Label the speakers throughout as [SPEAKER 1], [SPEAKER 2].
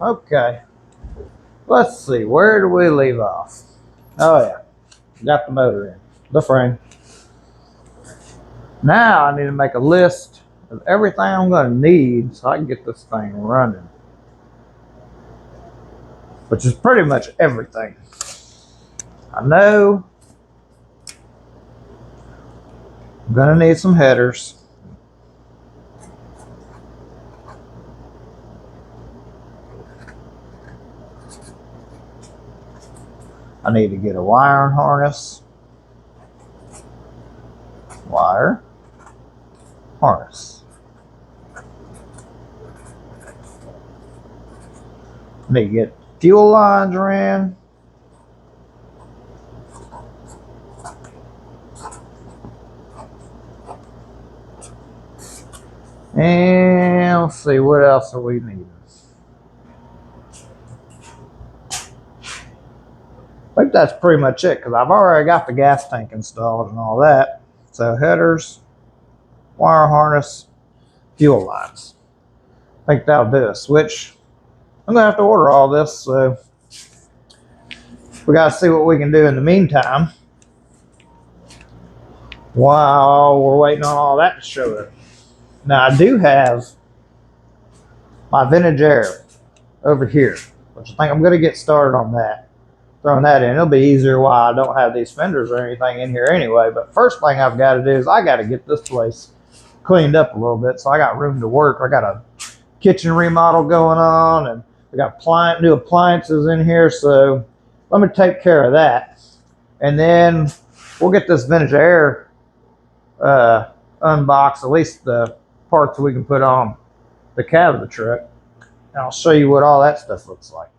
[SPEAKER 1] Okay. Let's see. Where do we leave off? Oh, yeah. Got the motor in. The frame. Now I need to make a list of everything I'm going to need so I can get this thing running. Which is pretty much everything. I know I'm going to need some headers. I need to get a wiring harness. Wire. Harness. I need to get fuel lines ran. And let's see, what else are we needing? I think that's pretty much it because I've already got the gas tank installed and all that. So headers, wire harness, fuel lines. I think that'll do us. Which I'm gonna have to order all this, so we gotta see what we can do in the meantime while we're waiting on all that to show up. Now I do have my vintage air over here, which I think I'm gonna get started on that. Throwing that in, it'll be easier while I don't have these fenders or anything in here anyway. But first thing I've got to do is I got to get this place cleaned up a little bit so I got room to work. I got a kitchen remodel going on and I got new appliances in here, so let me take care of that, and then we'll get this vintage air unboxed, at least the parts we can put on the cab of the truck, and I'll show you what all that stuff looks like.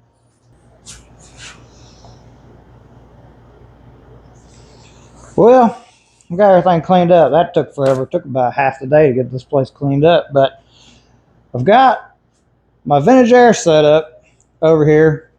[SPEAKER 1] Well, I got everything cleaned up. That took forever. It took about half the day to get this place cleaned up. But I've got my vintage air set up over here.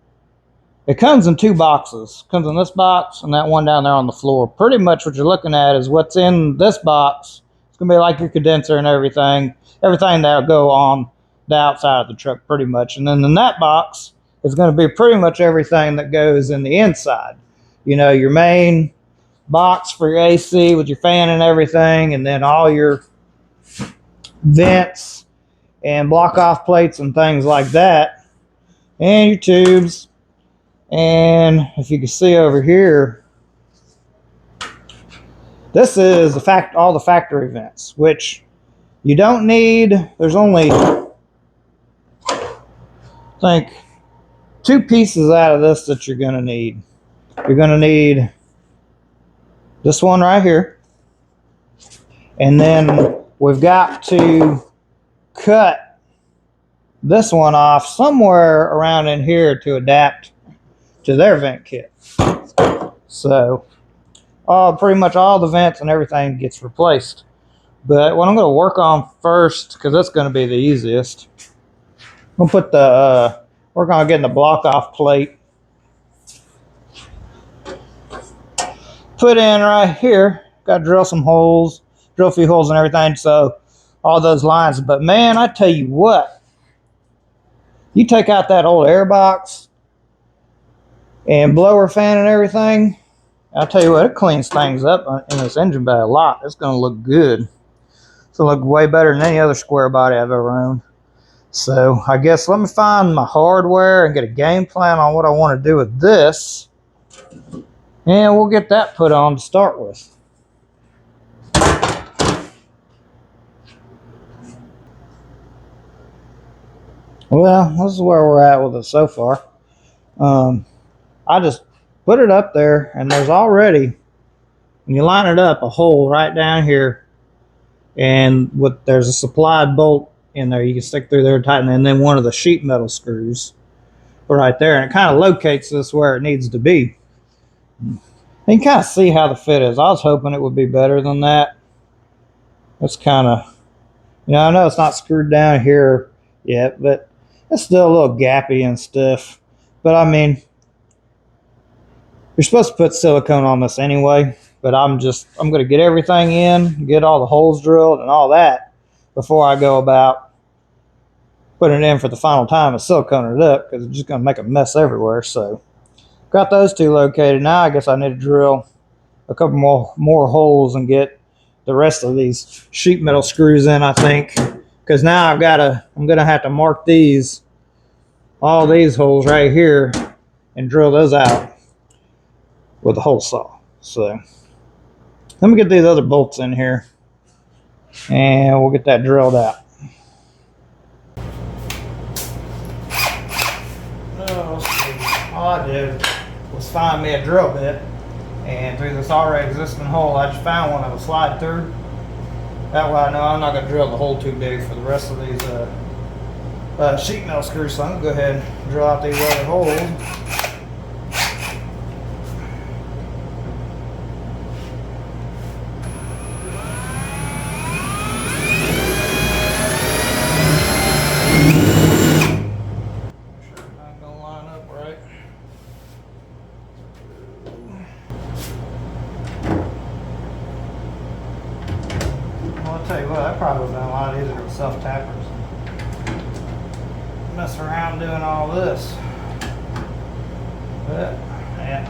[SPEAKER 1] It comes in two boxes. It comes in this box and that one down there on the floor. Pretty much what you're looking at is what's in this box. It's going to be like your condenser and everything. Everything that'll go on the outside of the truck pretty much. And then in that box is going to be pretty much everything that goes in the inside. You know, your main box for your AC with your fan and everything, and then all your vents and block off plates and things like that, and your tubes. And if you can see over here, this is all the factory vents, which you don't need. There's only, I think, two pieces out of this that you're going to need. You're going to need this one right here, and then we've got to cut this one off somewhere around in here to adapt to their vent kit. So pretty much all the vents and everything gets replaced. But what I'm going to work on first, because that's going to be the easiest, I'm going to put work on getting the block off plate put in right here. Got to drill some holes, drill a few holes and everything, so all those lines. But man, I tell you what, you take out that old air box and blower fan and everything, I'll tell you what, it cleans things up in this engine bay a lot. It's going to look good. It's going to look way better than any other square body I've ever owned. So I guess let me find my hardware and get a game plan on what I want to do with this, and we'll get that put on to start with. Well, this is where we're at with it so far. I just put it up there, and there's already, when you line it up, a hole right down here, and there's a supplied bolt in there you can stick through there and tighten it, and then one of the sheet metal screws right there, and it kind of locates this where it needs to be. You can kind of see how the fit is. I was hoping it would be better than that. It's kind of, I know it's not screwed down here yet, but it's still a little gappy and stuff. But I mean, you're supposed to put silicone on this anyway, but I'm going to get everything in, get all the holes drilled and all that before I go about putting it in for the final time and siliconing it up because it's just going to make a mess everywhere. So got those two located. Now I guess I need to drill a couple more holes and get the rest of these sheet metal screws in, I think, because now I'm gonna have to mark all these holes right here and drill those out with a hole saw. So let me get these other bolts in here and we'll get that drilled out. All I did was find me a drill bit, and through this already existing hole I just found one that would slide through. That way I know I'm not going to drill the hole too big for the rest of these sheet metal screws. So I'm going to go ahead and drill out these other holes. I'll tell you what, that probably would have been a lot easier with self-tappers. Mess around doing all this. But, yeah.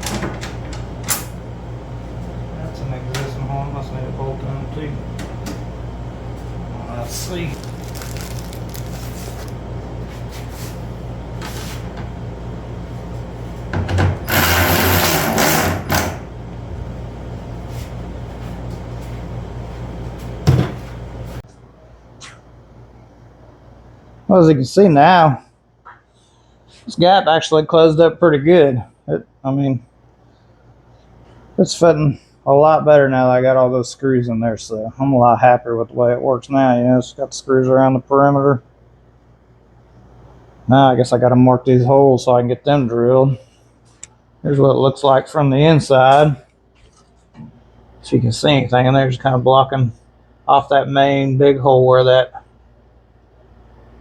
[SPEAKER 1] That's an existing hole. Must need a bolt on it too. Let's see. Well, as you can see now, this gap actually closed up pretty good. I mean, it's fitting a lot better now that I got all those screws in there, so I'm a lot happier with the way it works now. You know, it's got the screws around the perimeter. Now I guess I got to mark these holes so I can get them drilled. Here's what it looks like from the inside. If you can see anything in there, just kind of blocking off that main big hole where that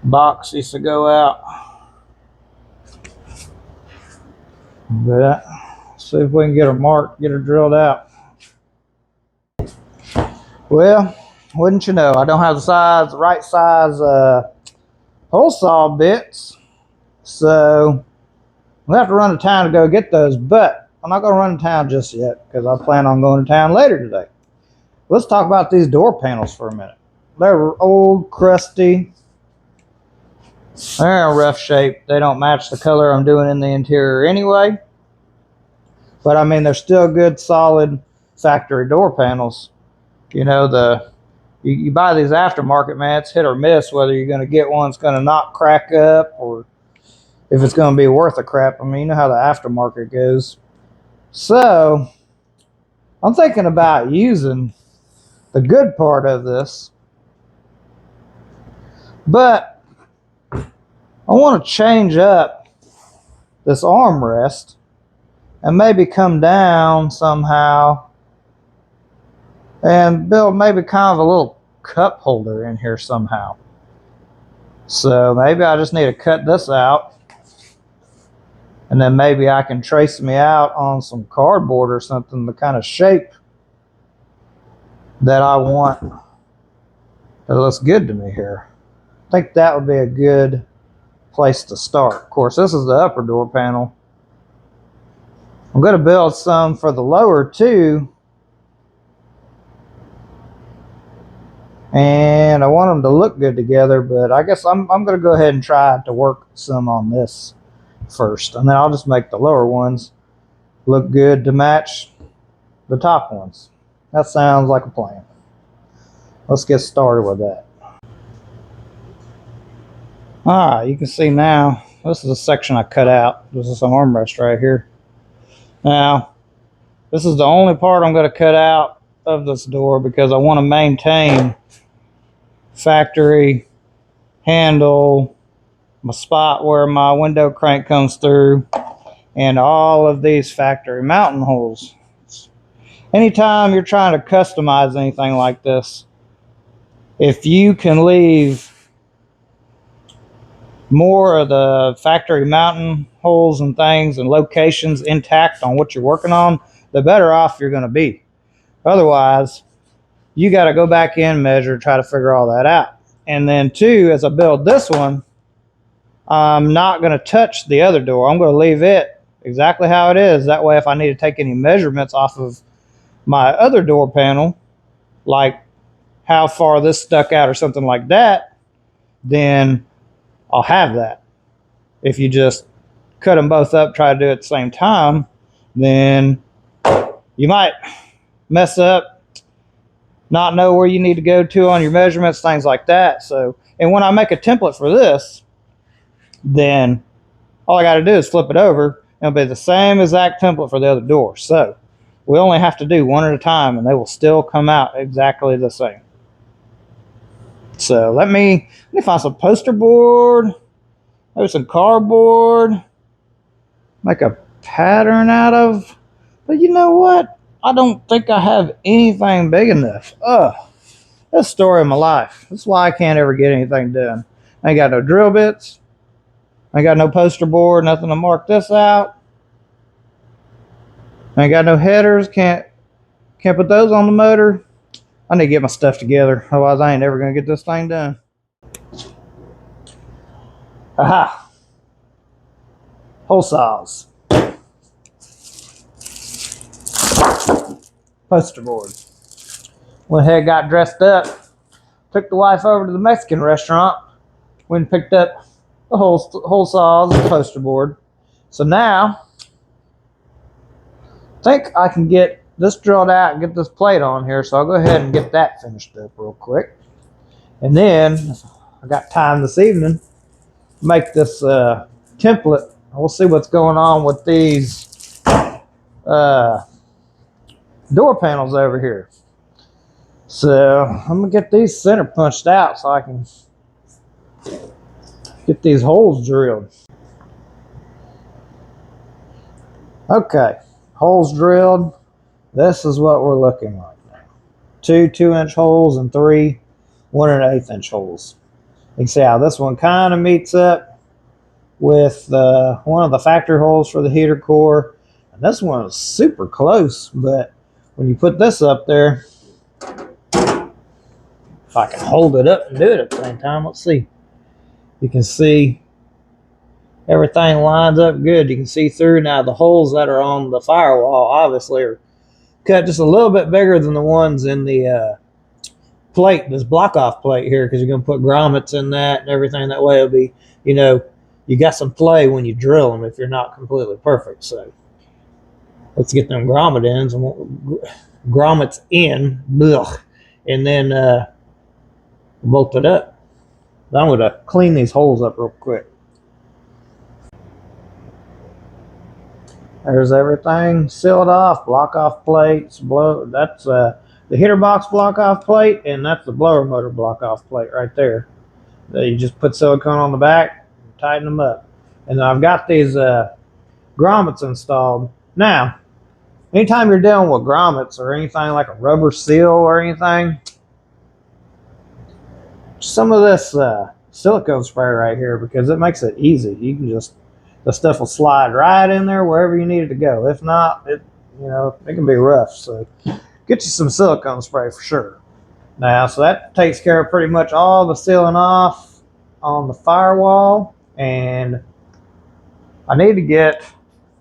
[SPEAKER 1] box used to go out. But see if we can get her marked, get her drilled out. Well, wouldn't you know, I don't have the right size hole saw bits, so we'll have to run to town to go get those. But I'm not going to run to town just yet because I plan on going to town later today. Let's talk about these door panels for a minute. They're old, crusty. They're in rough shape. They don't match the color I'm doing in the interior anyway. But I mean, they're still good, solid factory door panels. You know, you buy these aftermarket, man, it's hit or miss whether you're going to get one that's going to not crack up or if it's going to be worth a crap. I mean, you know how the aftermarket goes. So I'm thinking about using the good part of this, but I want to change up this armrest and maybe come down somehow and build maybe kind of a little cup holder in here somehow. So maybe I just need to cut this out and then maybe I can trace me out on some cardboard or something the kind of shape that I want that looks good to me here. I think that would be a good place to start. Of course, this is the upper door panel. I'm going to build some for the lower too, and I want them to look good together, but I guess I'm going to go ahead and try to work some on this first, and then I'll just make the lower ones look good to match the top ones. That sounds like a plan. Let's get started with that. Alright, you can see now, this is a section I cut out. This is some armrest right here. Now, this is the only part I'm going to cut out of this door because I want to maintain factory handle, my spot where my window crank comes through, and all of these factory mounting holes. Anytime you're trying to customize anything like this, if you can leave more of the factory mounting holes and things and locations intact on what you're working on, the better off you're going to be. Otherwise, you got to go back in, measure, try to figure all that out. And then two, as I build this one, I'm not going to touch the other door. I'm going to leave it exactly how it is. That way, if I need to take any measurements off of my other door panel, like how far this stuck out or something like that, then I'll have that. If you just cut them both up, try to do it at the same time, then you might mess up, not know where you need to go to on your measurements, things like that. So, and when I make a template for this, then all I got to do is flip it over and it'll be the same exact template for the other door. So we only have to do one at a time and they will still come out exactly the same. So let me find some poster board, maybe some cardboard, make a pattern out of. But you know what? I don't think I have anything big enough. That's the story of my life. That's why I can't ever get anything done. I ain't got no drill bits. I ain't got no poster board, nothing to mark this out. I ain't got no headers. Can't put those on the motor. I need to get my stuff together. Otherwise, I ain't ever gonna get this thing done. Aha! Hole saws. Poster board. Went ahead, got dressed up. Took the wife over to the Mexican restaurant. Went and picked up the hole saws and poster board. So now, I think I can get this drilled out and get this plate on here. So I'll go ahead and get that finished up real quick. And then, I got time this evening to make this template. We'll see what's going on with these door panels over here. So I'm gonna get these center punched out so I can get these holes drilled. Okay, holes drilled. This is what we're looking like now. Two 2-inch holes and three 1 1/8 inch holes. You can see how this one kind of meets up with one of the factory holes for the heater core. And this one is super close, but when you put this up there, if I can hold it up and do it at the same time, let's see. You can see everything lines up good. You can see through. Now the holes that are on the firewall obviously are cut just a little bit bigger than the ones in the plate, this block-off plate here, because you're going to put grommets in that and everything. That way it'll be, you got some play when you drill them if you're not completely perfect. So let's get them grommets in, and then bolt it up. I'm going to clean these holes up real quick. There's everything sealed off, block-off plates, that's the heater box block-off plate, and that's the blower motor block-off plate right there. You just put silicone on the back, tighten them up. And I've got these grommets installed. Now, anytime you're dealing with grommets or anything like a rubber seal or anything, some of this silicone spray right here, because it makes it easy. You can just, the stuff will slide right in there wherever you need it to go. If not, it can be rough. So get you some silicone spray for sure. Now, so that takes care of pretty much all the sealing off on the firewall. And I need to get,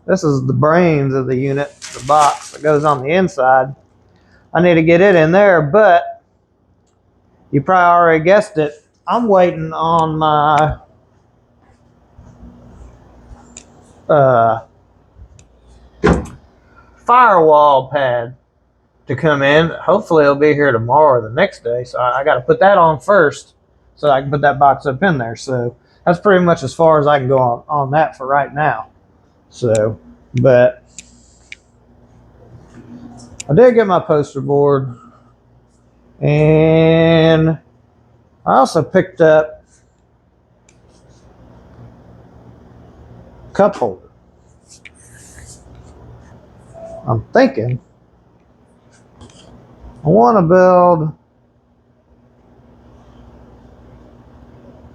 [SPEAKER 1] this is the brains of the unit, the box that goes on the inside. I need to get it in there, but you probably already guessed it. I'm waiting on my firewall pad to come in. Hopefully it'll be here tomorrow or the next day. So I got to put that on first so I can put that box up in there. So that's pretty much as far as I can go on that for right now. So, but I did get my poster board, and I also picked up a cup holder. I'm thinking I want to build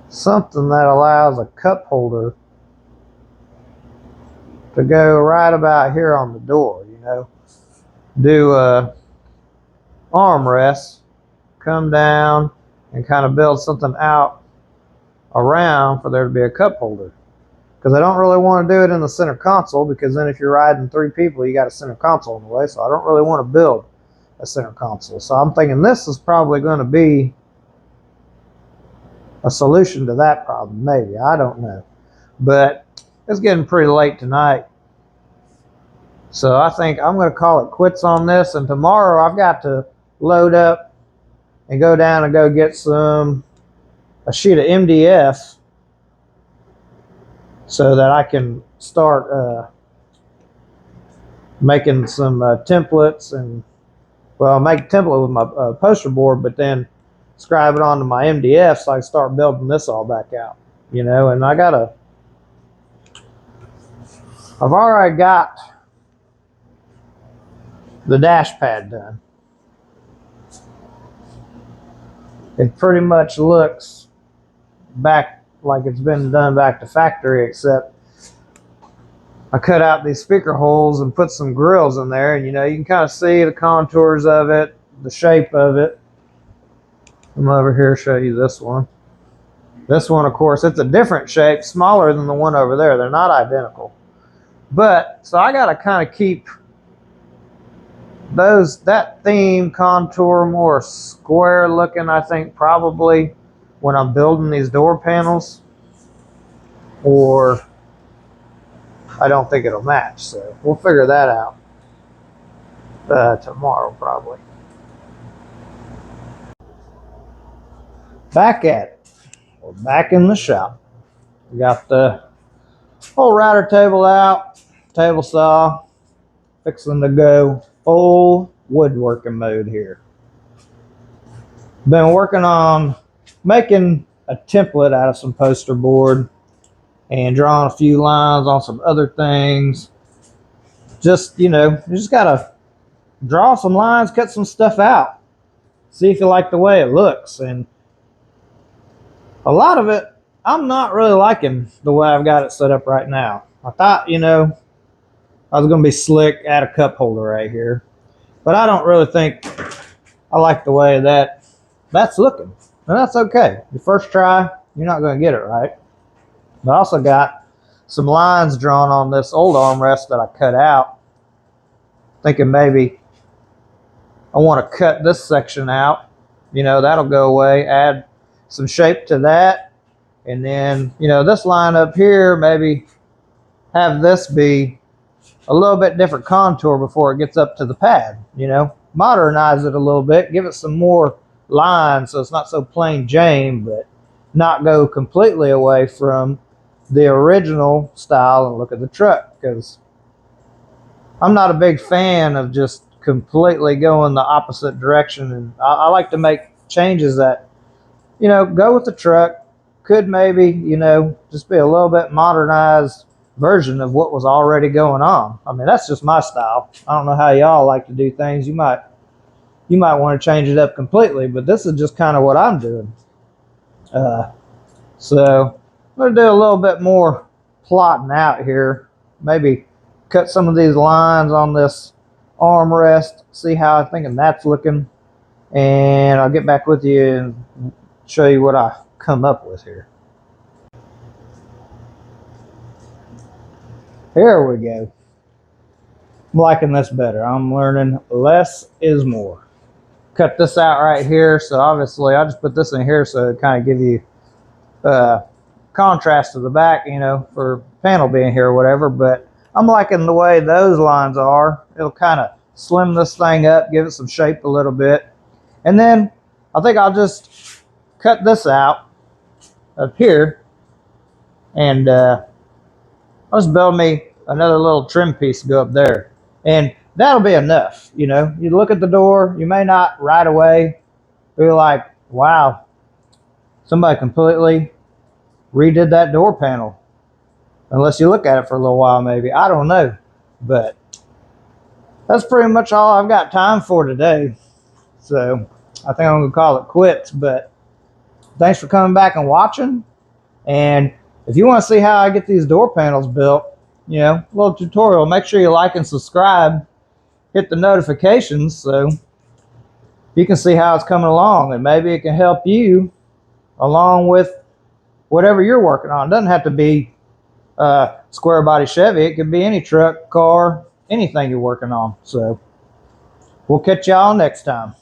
[SPEAKER 1] something that allows a cup holder to go right about here on the door, do a armrest, come down and kind of build something out around for there to be a cup holder. Because I don't really want to do it in the center console, because then if you're riding 3 people, you got a center console in the way. So I don't really want to build a center console. So I'm thinking this is probably going to be a solution to that problem. Maybe. I don't know. But it's getting pretty late tonight. So I think I'm going to call it quits on this. And tomorrow I've got to load up and go down and go get a sheet of MDF so that I can start making some templates, and well, make a template with my poster board, but then scribe it onto my MDF so I can start building this all back out, you know. And I've already got the dash pad done. It pretty much looks back like it's been done back to factory, except I cut out these speaker holes and put some grills in there, and you know, you can kind of see the contours of it, the shape of it. I'm over here to show you this one. This one, of course, it's a different shape, smaller than the one over there. They're not identical. But, so I got to kind of keep that theme contour more square looking, I think, probably when I'm building these door panels, or I don't think it'll match. So we'll figure that out tomorrow probably. Back at it. We're back in the shop. We got the whole router table out, table saw, fixing to go full woodworking mode here. Been working on making a template out of some poster board and drawing a few lines on some other things. Just, you know, you just gotta draw some lines, cut some stuff out, see if you like the way it looks. And a lot of it, I'm not really liking the way I've got it set up right now. I thought, you know, I was going to be slick, add a cup holder right here. But I don't really think I like the way that's looking. And that's okay. Your first try, you're not going to get it right. But I also got some lines drawn on this old armrest that I cut out. Thinking maybe I want to cut this section out. You know, that'll go away. Add some shape to that. And then, you know, this line up here, maybe have this be a little bit different contour before it gets up to the pad, you know, modernize it a little bit, give it some more lines so it's not so plain Jane, but not go completely away from the original style and look at the truck, because I'm not a big fan of just completely going the opposite direction. And I like to make changes that, you know, go with the truck, could maybe, you know, just be a little bit modernized version of what was already going on. I mean, that's just my style. I don't know how y'all like to do things. You might want to change it up completely, but this is just kind of what I'm doing. So I'm going to do a little bit more plotting out here. Maybe cut some of these lines on this armrest, see how I'm thinking that's looking, and I'll get back with you and show you what I come up with here. Here we go. I'm liking this better. I'm learning less is more. Cut this out right here. So obviously I just put this in here so it kind of give you contrast to the back, you know, for panel being here or whatever. But I'm liking the way those lines are. It'll kind of slim this thing up, give it some shape a little bit. And then I think I'll just cut this out up here, and I'll just build me another little trim piece to go up there. And that'll be enough. You know, you look at the door, you may not right away be like, wow, somebody completely redid that door panel. Unless you look at it for a little while, maybe. I don't know. But that's pretty much all I've got time for today. So I think I'm going to call it quits. But thanks for coming back and watching. And if you want to see how I get these door panels built, you know, a little tutorial, make sure you like and subscribe. Hit the notifications so you can see how it's coming along. And maybe it can help you along with whatever you're working on. It doesn't have to be square body Chevy. It could be any truck, car, anything you're working on. So we'll catch y'all next time.